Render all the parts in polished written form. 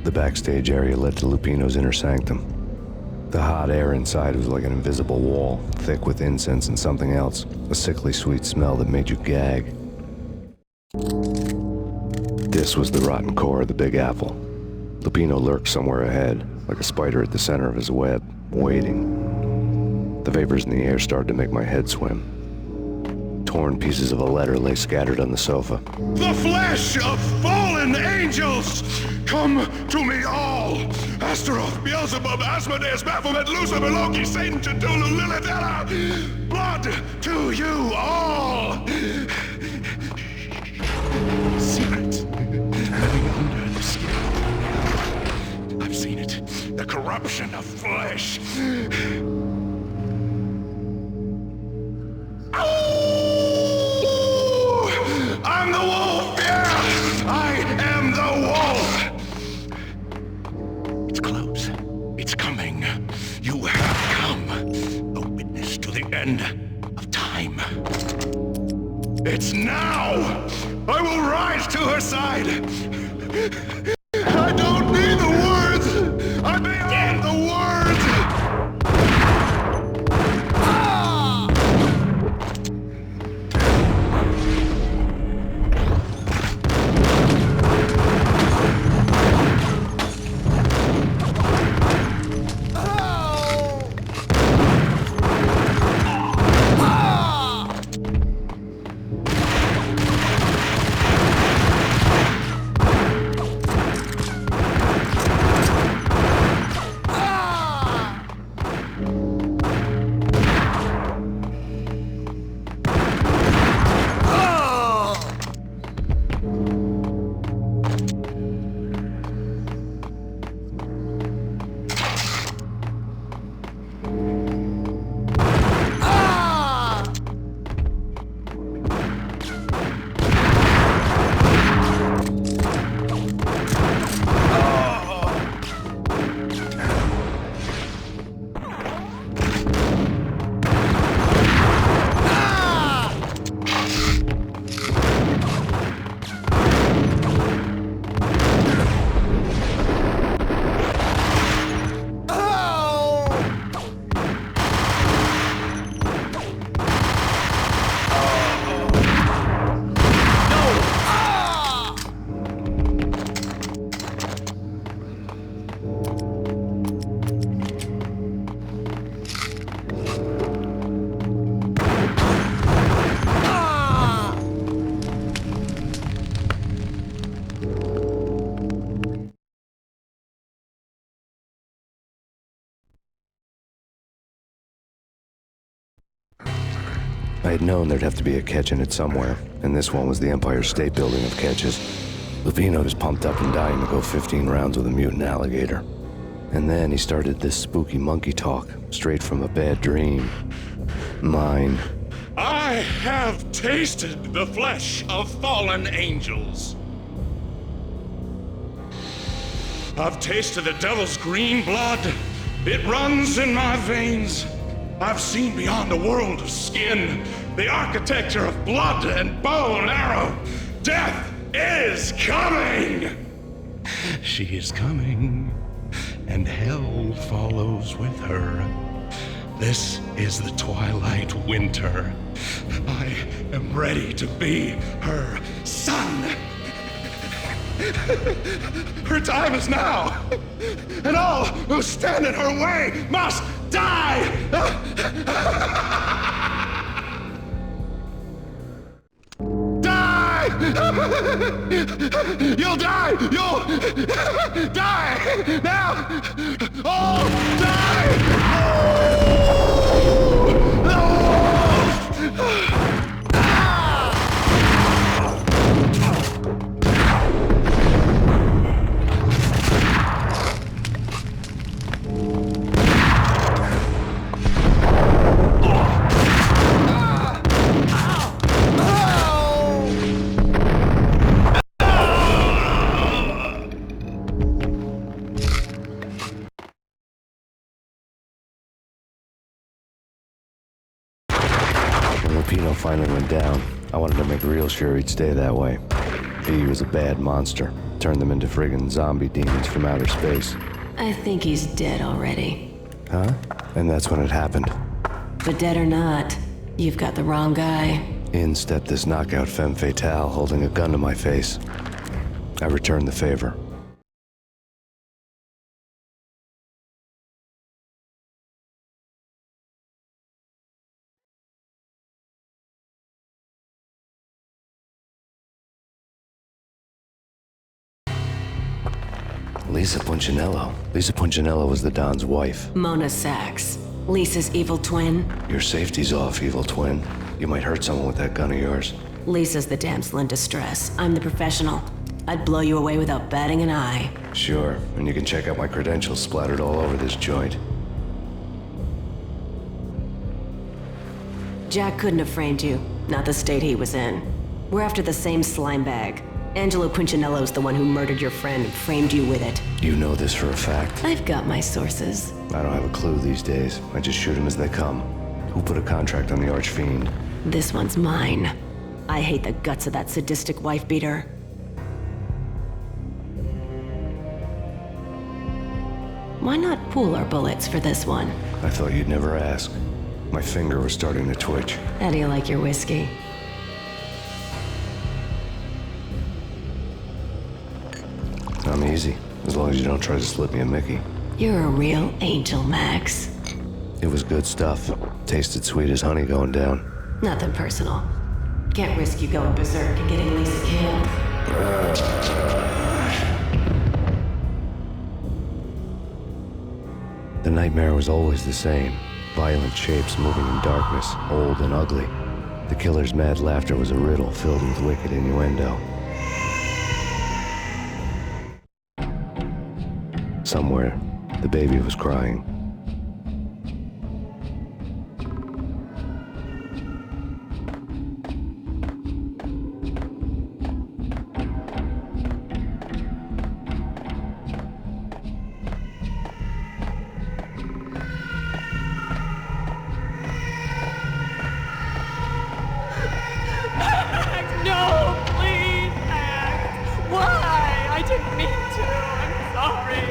The backstage area led to Lupino's inner sanctum. The hot air inside was like an invisible wall, thick with incense and something else, a sickly sweet smell that made you gag. This was the rotten core of the Big Apple. Lupino lurked somewhere ahead, like a spider at the center of his web, waiting. The vapors in the air started to make my head swim. Torn pieces of a letter lay scattered on the sofa. The flesh of fallen angels! Come to me all! Astaroth, Beelzebub, Asmodeus, Baphomet, Lucifer, Loki, Satan, Cthulhu, Lilith, Ella! Blood to you all! Secret, living under the skin. I've seen it. The corruption of flesh. I'm the wolf, yeah! I am the wolf! It's close. It's coming. You have come. A witness to the end of time. It's now! I will rise to her side! I don't need the words! I'm beyond the words! I had known there'd have to be a catch in it somewhere, and this one was the Empire State Building of catches. Lupino was pumped up and dying to go 15 rounds with a mutant alligator. And then he started this spooky monkey talk, straight from a bad dream. Mine. I have tasted the flesh of fallen angels. I've tasted the devil's green blood. It runs in my veins. I've seen beyond a world of skin, the architecture of blood and bow and arrow. Death is coming! She is coming, and hell follows with her. This is the twilight winter. I am ready to be her son. Her time is now, and all who stand in her way must die! Die! You'll die! You'll die! Now! All die! No! When Lupino finally went down, I wanted to make real sure he'd stay that way. V was a bad monster. Turned them into friggin' zombie demons from outer space. I think he's dead already. Huh? And that's when it happened. But dead or not, you've got the wrong guy. In stepped this knockout femme fatale holding a gun to my face. I returned the favor. Lisa Punchinello. Lisa Punchinello was the Don's wife. Mona Sachs. Lisa's evil twin. Your safety's off, evil twin. You might hurt someone with that gun of yours. Lisa's the damsel in distress. I'm the professional. I'd blow you away without batting an eye. Sure, and you can check out my credentials splattered all over this joint. Jack couldn't have framed you. Not the state he was in. We're after the same slime bag. Angelo Punchinello's the one who murdered your friend and framed you with it. You know this for a fact. I've got my sources. I don't have a clue these days. I just shoot them as they come. Who put a contract on the Archfiend? This one's mine. I hate the guts of that sadistic wife-beater. Why not pool our bullets for this one? I thought you'd never ask. My finger was starting to twitch. How do you like your whiskey? I'm easy, as long as you don't try to slip me a Mickey. You're a real angel, Max. It was good stuff. Tasted sweet as honey going down. Nothing personal. Can't risk you going berserk and getting Lisa killed. The nightmare was always the same. Violent shapes moving in darkness, old and ugly. The killer's mad laughter was a riddle filled with wicked innuendo. Somewhere, the baby was crying. No, please, Max. Why? I didn't mean to. I'm sorry.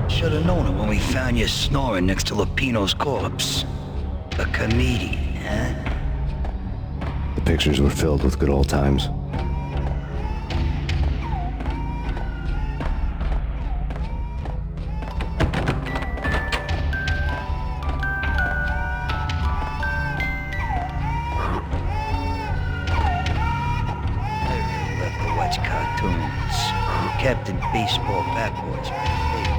Should've known it when we found you snoring next to Lupino's corpse. A comedian, huh? The pictures were filled with good old times. I really love to watch cartoons. Captain Baseball Backwards, my favorite.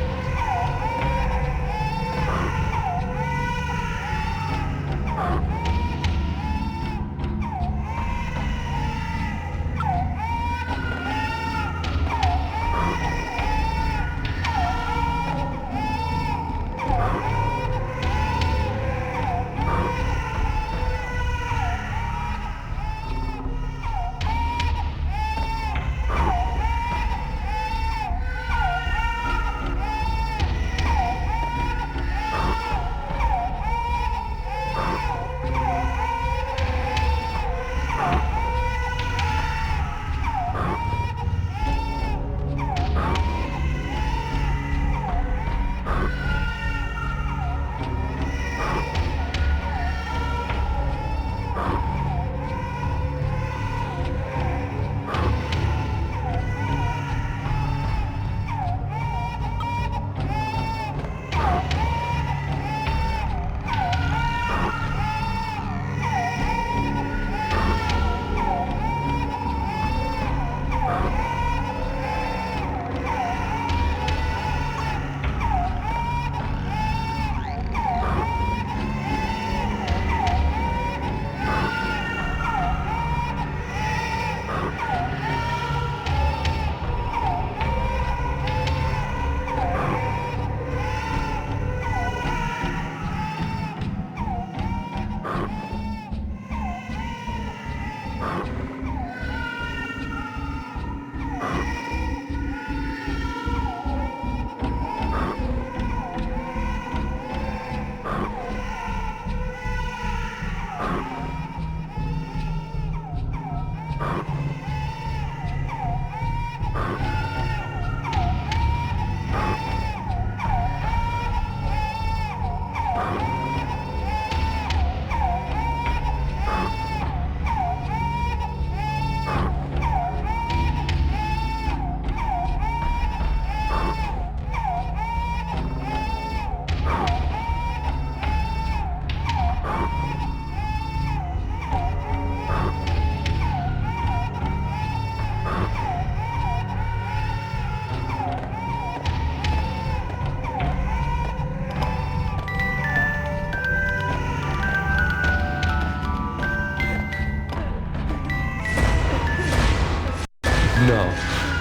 No.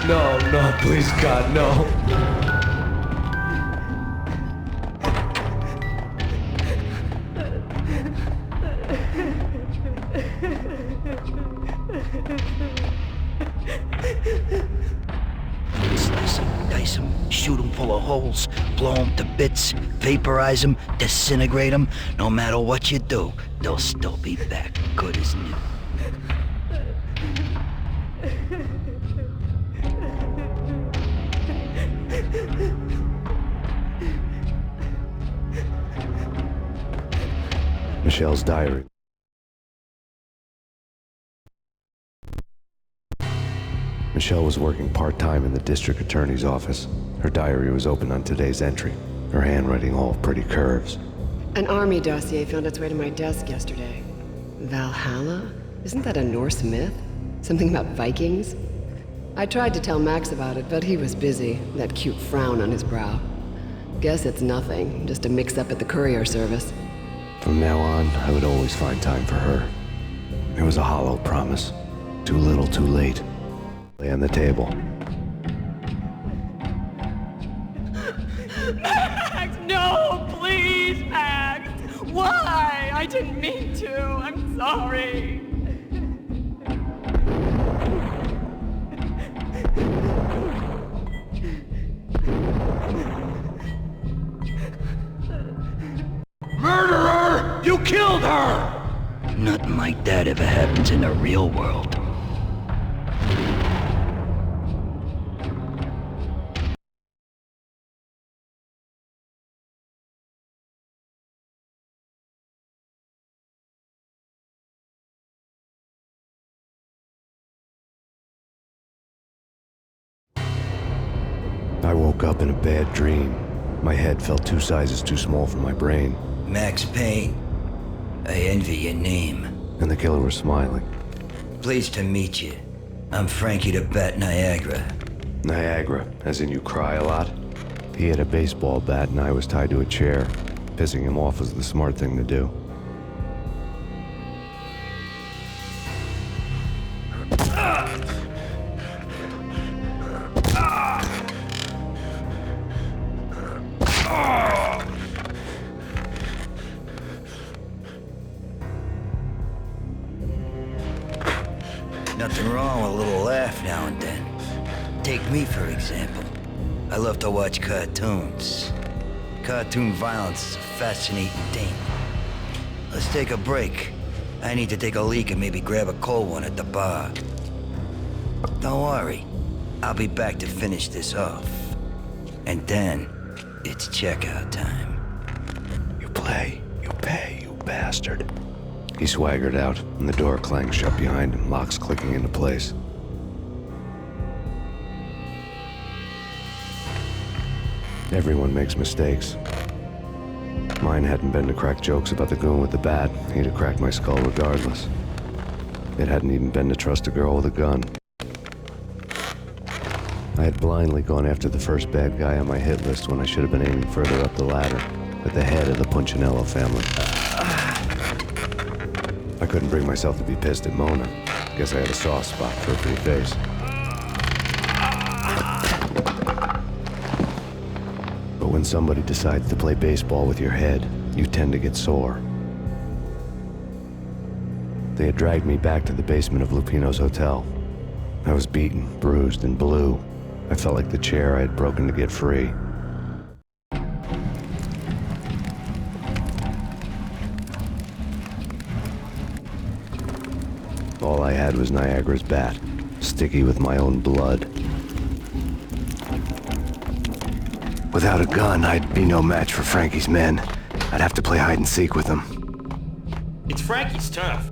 No, no, please, God, no. Slice them, dice them, shoot them full of holes, blow them to bits, vaporize them, disintegrate them. No matter what you do, they'll still be back, good as new. Michelle's diary. Michelle was working part-time in the district attorney's office. Her diary was open on today's entry, her handwriting all pretty curves. An army dossier found its way to my desk yesterday. Valhalla? Isn't that a Norse myth? Something about Vikings? I tried to tell Max about it, but he was busy, that cute frown on his brow. Guess it's nothing, just a mix-up at the courier service. From now on, I would always find time for her. It was a hollow promise. Too little, too late. Lay on the table. Max, no, please, Max. Why? I didn't mean to. I'm sorry. Murderer! You killed her! Nothing like that ever happens in the real world. I woke up in a bad dream. My head felt 2 sizes too small for my brain, Max Payne. I envy your name. and the killer was smiling. Pleased to meet you. I'm Frankie the Bat Niagara. Niagara, as in you cry a lot? He had a baseball bat and I was tied to a chair. Pissing him off was the smart thing to do. Nothing wrong with a little laugh now and then. Take me, for example. I love to watch cartoons. Cartoon violence is a fascinating thing. Let's take a break. I need to take a leak and maybe grab a cold one at the bar. Don't worry. I'll be back to finish this off. And then, it's checkout time. You play, you pay, you bastard. He swaggered out, and the door clanged shut behind him, locks clicking into place. Everyone makes mistakes. Mine hadn't been to crack jokes about the goon with the bat. He'd have cracked my skull regardless. It hadn't even been to trust a girl with a gun. I had blindly gone after the first bad guy on my hit list when I should have been aiming further up the ladder, at the head of the Punchinello family. I couldn't bring myself to be pissed at Mona. Guess I had a soft spot for her pretty face. But when somebody decides to play baseball with your head, you tend to get sore. They had dragged me back to the basement of Lupino's hotel. I was beaten, bruised, and blue. I felt like the chair I had broken to get free. All I had was Niagara's bat, sticky with my own blood. Without a gun, I'd be no match for Frankie's men. I'd have to play hide and seek with them. It's Frankie's turf.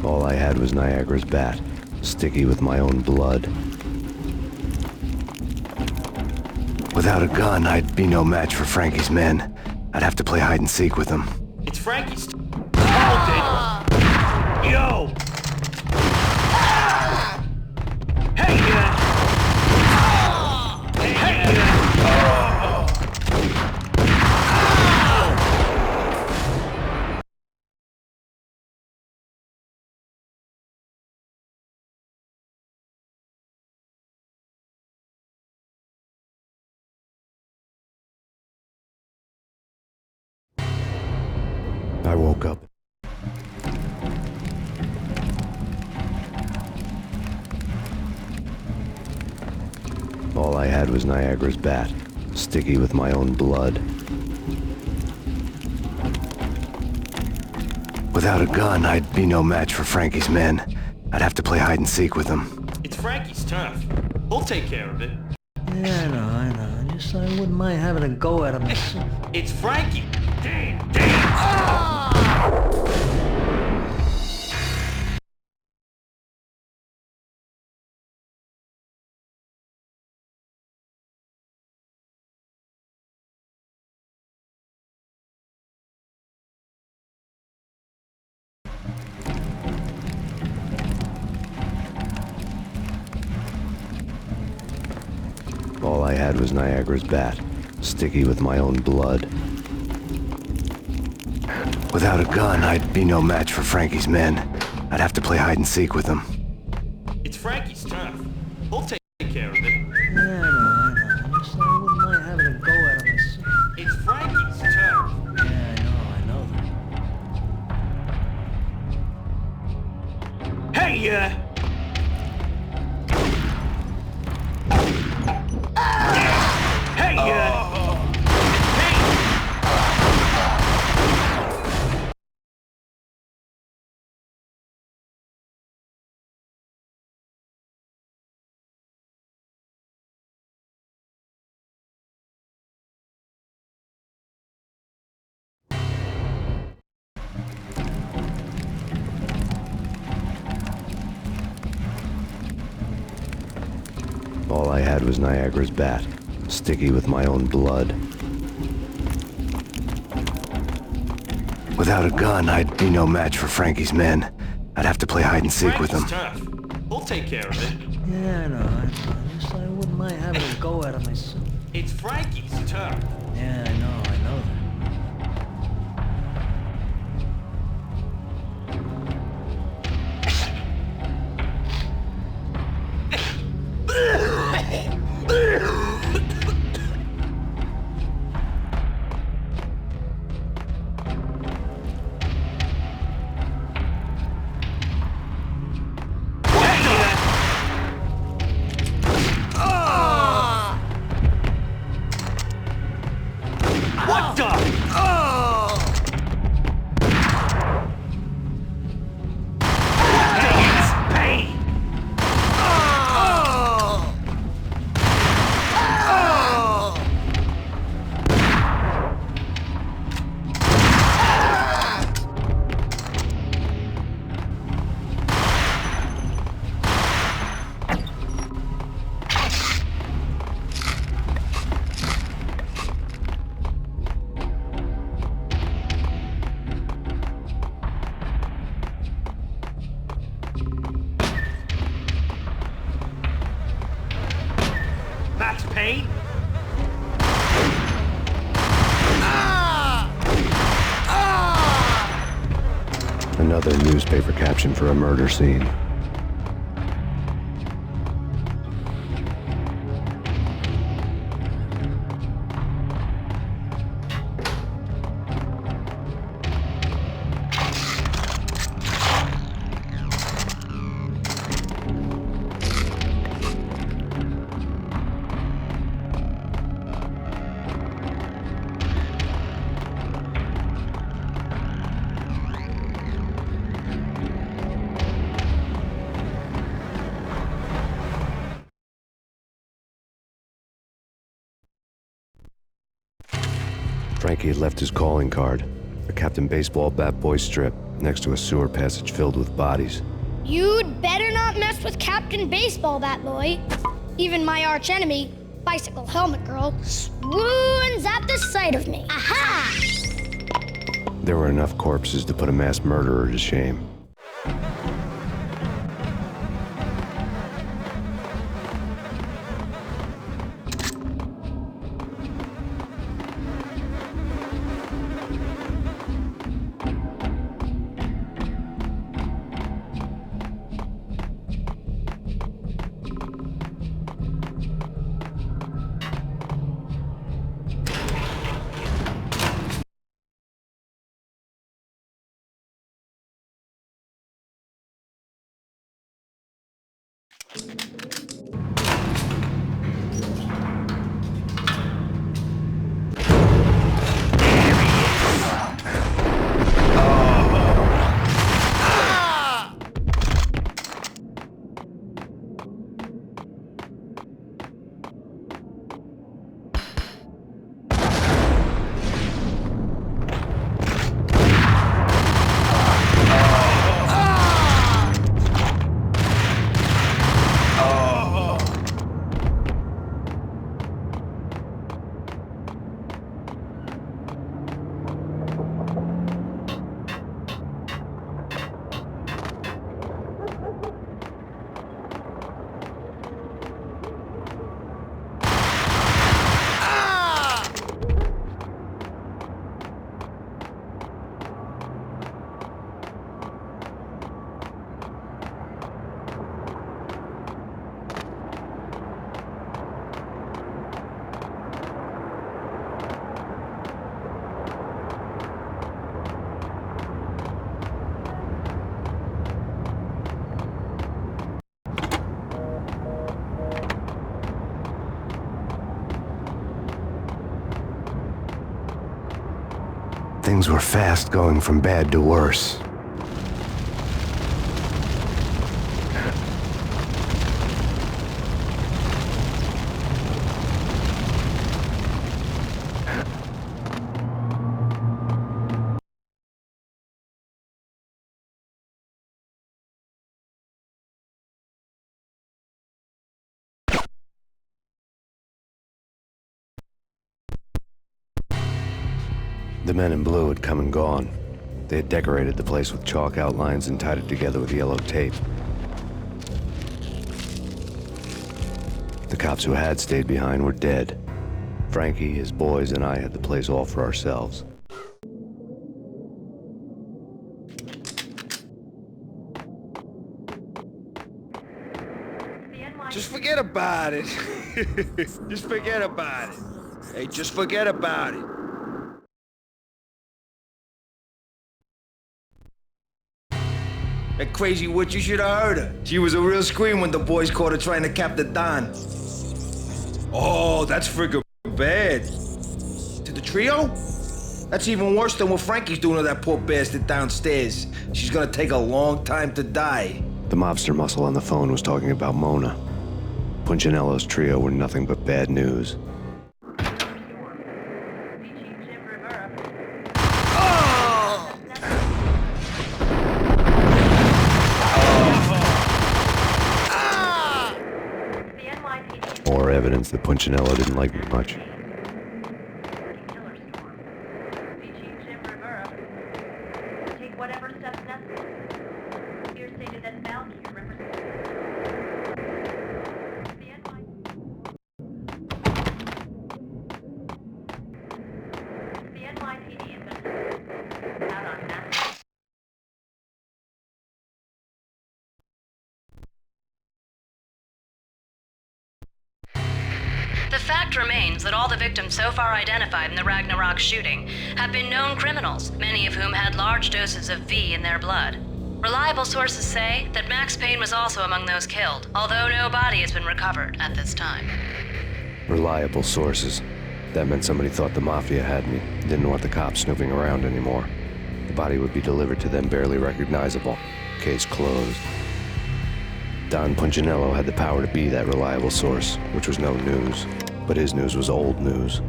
All I had was Niagara's bat, sticky with my own blood. Without a gun, I'd be no match for Frankie's men. I'd have to play hide and seek with them. It's Frankie's turf. Oh, Daniel. Yo! Hey, man! Hey, man! I woke up. had was Niagara's bat, sticky with my own blood. Without a gun, I'd be no match for Frankie's men. I'd have to play hide and seek with them. It's Frankie's turf. We'll take care of it. Yeah, I know. Just I wouldn't mind having a go at him myself. It's Frankie. Damn. All I had was Niagara's bat, sticky with my own blood. Without a gun, I'd be no match for Frankie's men. I'd have to play hide and seek with them. It's Frankie's turf. We'll take care of it. Yeah, I know. Just I wouldn't mind having a go at him myself. It's Frankie's turf. Yeah, I know that. Hey, All I had was Niagara's bat, sticky with my own blood. Without a gun, I'd be no match for Frankie's men. I'd have to play hide and seek with them. Frankie's turf. We'll take care of it. Yeah, I know. Just I wouldn't mind having a go at him myself. It's Frankie's turf. Yeah, I know that. What the? It's Payne. That's Payne. Another newspaper caption for a murder scene. Frankie had left his calling card, a Captain Baseball bat boy strip, next to a sewer passage filled with bodies. You'd better not mess with Captain Baseball, Bat Boy. Even my archenemy, Bicycle Helmet Girl, swoons at the sight of me. Aha! There were enough corpses to put a mass murderer to shame. Things were fast going from bad to worse. The men in blue had come and gone. They had decorated the place with chalk outlines and tied it together with yellow tape. The cops who had stayed behind were dead. Frankie, his boys, and I had the place all for ourselves. Just forget about it. Just forget about it. Hey, just forget about it. That crazy witch, you should have heard her. She was a real scream when the boys caught her trying to cap the Don. Oh, that's friggin' bad. To the trio? That's even worse than what Frankie's doing to that poor bastard downstairs. She's gonna take a long time to die. The mobster muscle on the phone was talking about Mona. Punchinello's trio were nothing but bad news. More evidence that Punchinello didn't like me much. Take whatever steps necessary. Here stated that Valkyrie represents the NYPD has been out on mass. The fact remains that all the victims so far identified in the Ragnarok shooting have been known criminals, many of whom had large doses of V in their blood. Reliable sources say that Max Payne was also among those killed, although no body has been recovered at this time. Reliable sources. That meant somebody thought the Mafia had me, didn't want the cops snooping around anymore. The body would be delivered to them barely recognizable. Case closed. Don Punchinello had the power to be that reliable source, which was no news. But his news was old news.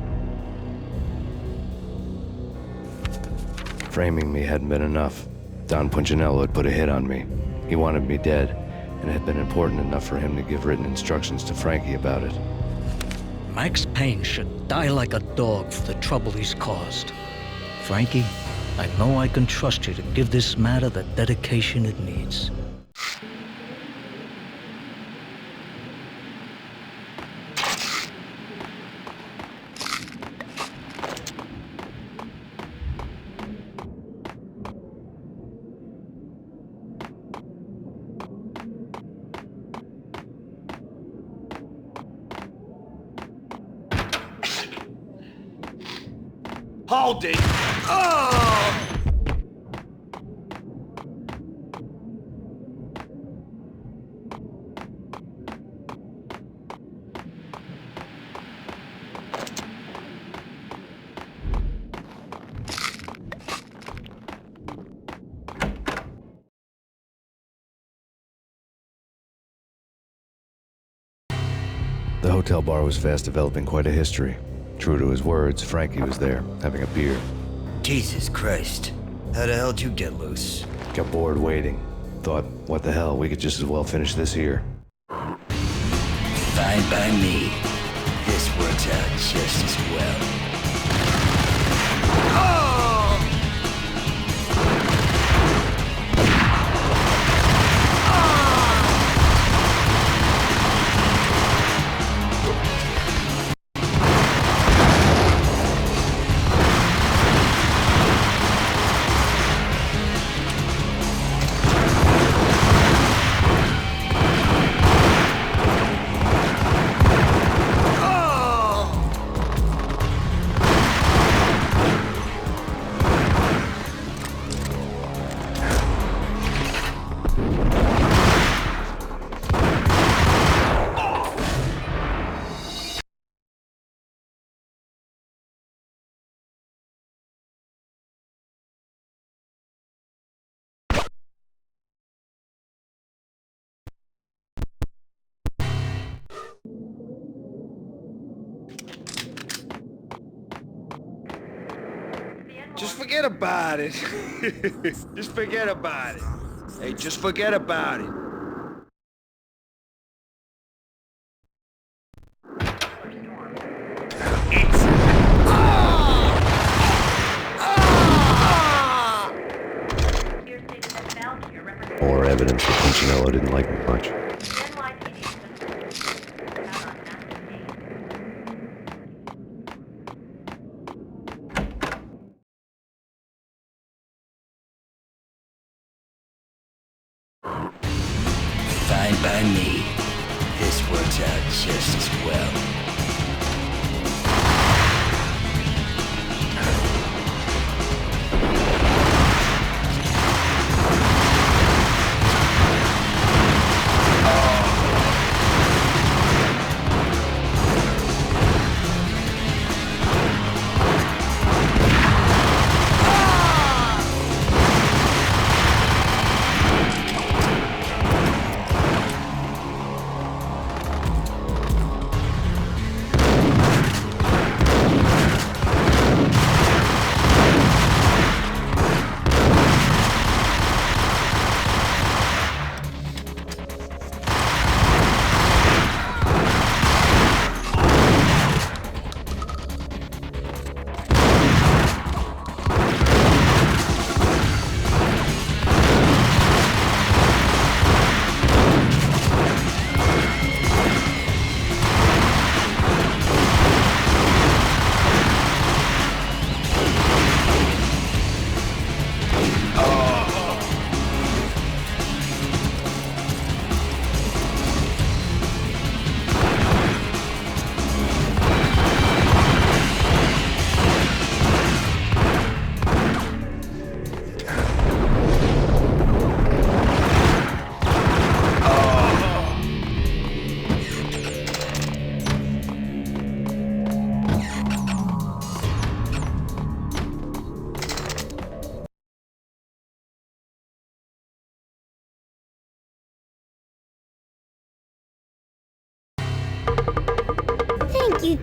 Framing me hadn't been enough. Don Punchinello had put a hit on me. He wanted me dead, and it had been important enough for him to give written instructions to Frankie about it. Max Payne should die like a dog for the trouble he's caused. Frankie, I know I can trust you to give this matter the dedication it needs. Hold it! Oh! The hotel bar was fast developing quite a history. True to his words, Frankie was there, having a beer. Jesus Christ. How the hell did you get loose? Got bored waiting. Thought, what the hell, we could just as well finish this here. Fine by me. This works out just as well. Just forget about it. Just forget about it. Hey, just forget about it. More evidence that Punchinello didn't like me much. Fine by me. This works out just as well.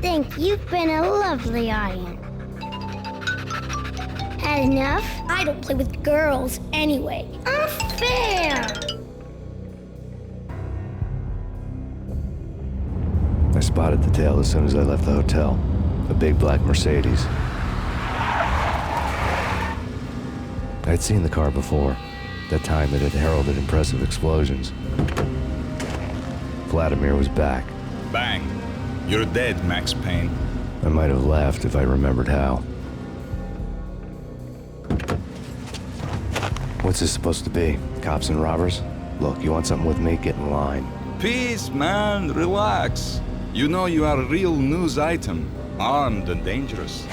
Thank you. You've been a lovely audience. Had enough? I don't play with girls anyway. Unfair! I spotted the tail as soon as I left the hotel. A big black Mercedes. I'd seen the car before. That time it had heralded impressive explosions. Vladimir was back. Bang. You're dead, Max Payne. I might have laughed if I remembered how. What's this supposed to be? Cops and robbers? Look, you want something with me? Get in line. Peace, man. Relax. You know you are a real news item. Armed and dangerous.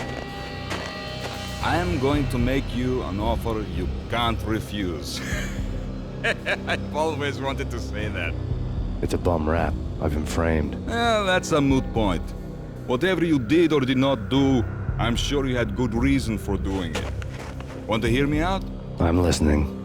I am going to make you an offer you can't refuse. I've always wanted to say that. It's a bum rap. I've been framed. Well, that's a moot point. Whatever you did or did not do, I'm sure you had good reason for doing it. Want to hear me out? I'm listening.